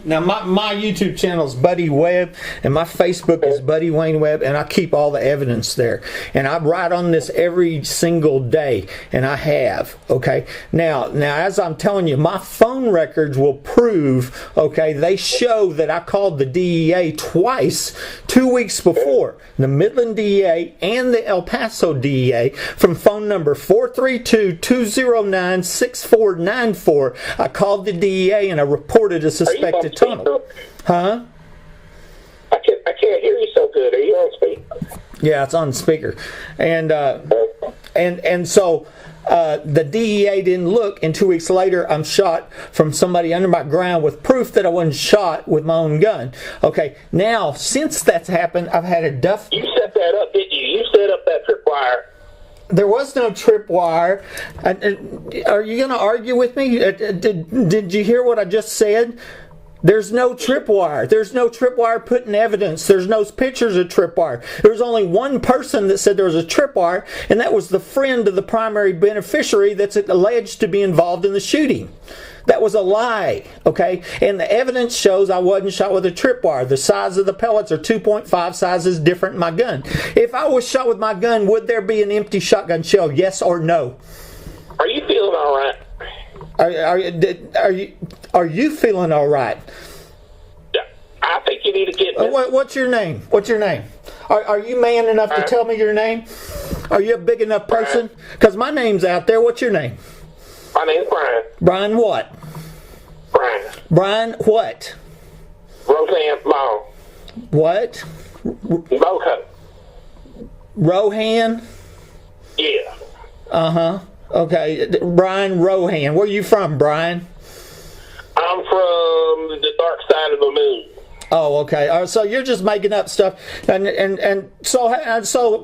Now, my YouTube channel is Buddy Webb, and my Facebook is Buddy Wayne Webb, and I keep all the evidence there. And I write on this every single day, and I have, okay? Now, as I'm telling you, my phone records will prove, okay, they show that I called the DEA twice 2 weeks before. The Midland DEA and the El Paso DEA from phone number 432-209-6494. I called the DEA and I reported a suspected tunnel. Huh? I can't hear you so good. Are you on speaker? Yeah, it's on speaker. And so the DEA didn't look, and 2 weeks later I'm shot from somebody under my ground with proof that I wasn't shot with my own gun. Okay, now since that's happened, I've had a duff. You set that up, didn't you? You set up that tripwire. There was no tripwire. Are you going to argue with me? Did you hear what I just said? There's no tripwire. There's no tripwire put in evidence. There's no pictures of tripwire. There was only one person that said there was a tripwire, and that was the friend of the primary beneficiary that's alleged to be involved in the shooting. That was a lie, okay? And the evidence shows I wasn't shot with a tripwire. The size of the pellets are 2.5 sizes different in my gun. If I was shot with my gun, would there be an empty shotgun shell? Yes or no? Are you feeling all right? Are you feeling all right? Yeah, I think you need to get. What's your name? What's your name? Are you man enough to tell me your name? Are you a big enough person? Because my name's out there. What's your name? My name's Brian. Brian what? Brian what? Rosenbaum. What? Boco. Rohan? Yeah. Uh-huh. Okay. Brian Rohan. Where are you from, Brian? I'm from the dark side of the moon. Oh, okay. So you're just making up stuff, and so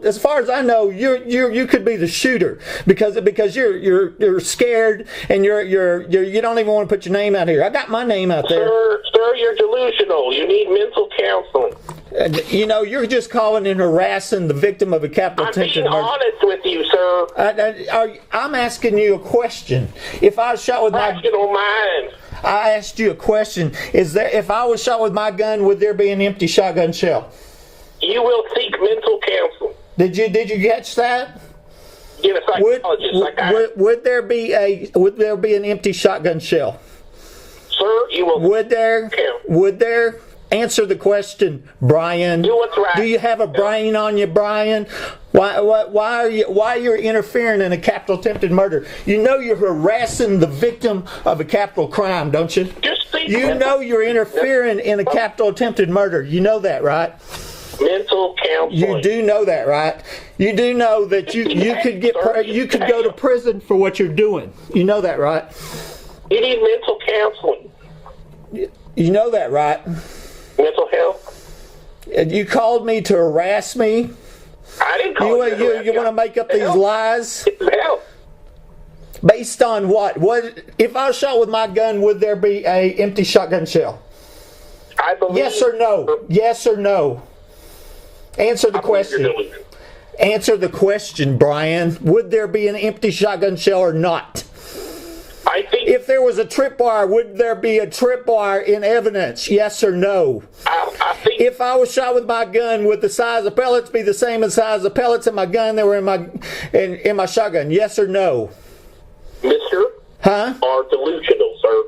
as far as I know, you could be the shooter because you're scared and you don't even want to put your name out here. I got my name out there. Sir, you're delusional. You need mental counseling. You know, you're just calling and harassing the victim of a capital attempted murder. I'm being honest with you, sir. I'm asking you a question. If I was shot with rational mind. I asked you a question. If I was shot with my gun, would there be an empty shotgun shell? You will seek mental counseling. Did you catch that? Get a psychologist. Would there be an empty shotgun shell? Sir, you will. Would there? Answer the question, Brian. Do what's right. Do you have a brain on you, Brian? Why are you interfering in a capital attempted murder? You know you're harassing the victim of a capital crime, don't you? You know you're interfering in a capital attempted murder. You know that, right? Mental counseling. You do know that, right? You do know that you could go to prison for what you're doing. You know that, right? You need mental counseling. You know that, right? Mental health. You called me to harass me. I didn't call you. You want to make up these lies? Help. Based on what? What? If I was shot with my gun, would there be a empty shotgun shell? I believe. Yes or no? Yes or no? Answer the question. Answer the question, Brian. Would there be an empty shotgun shell or not? I think if there was a tripwire, would there be a tripwire in evidence? Yes or no? I think if I was shot with my gun, would the size of pellets be the same as the size of pellets in my gun that were in my shotgun? Yes or no? Mister? Huh? Are delusional, sir.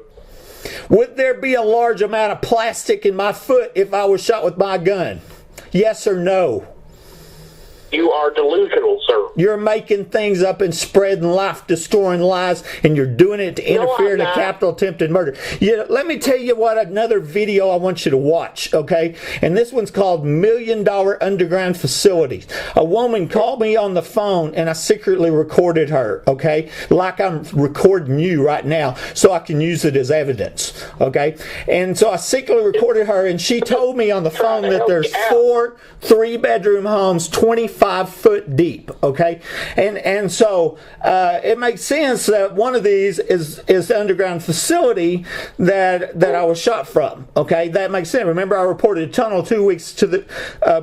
Would there be a large amount of plastic in my foot if I was shot with my gun? Yes or no? You are delusional, sir. You're making things up and spreading life-destroying lies, and you're doing it to interfere in a capital attempted murder. Let me tell you what another video I want you to watch, okay? And this one's called $1 Million Underground Facilities. A woman called me on the phone, and I secretly recorded her, okay? Like I'm recording you right now, so I can use it as evidence, okay? And so I secretly recorded her, and she told me on the phone that there's 4 3-bedroom homes, 25 5 foot deep, okay? And so it makes sense that one of these is the underground facility that I was shot from, okay? That makes sense. Remember, I reported a tunnel 2 weeks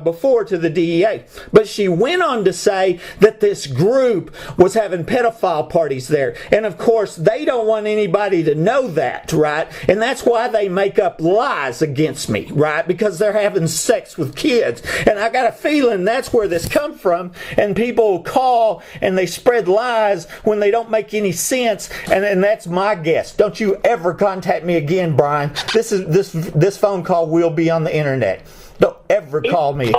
before to the DEA. But she went on to say that this group was having pedophile parties there. And of course, they don't want anybody to know that, right? And that's why they make up lies against me, right? Because they're having sex with kids. And I got a feeling that's where this comes from. And people call and they spread lies when they don't make any sense. And that's my guess. Don't you ever contact me again, Brian. This phone call will be on the internet. Don't ever call me.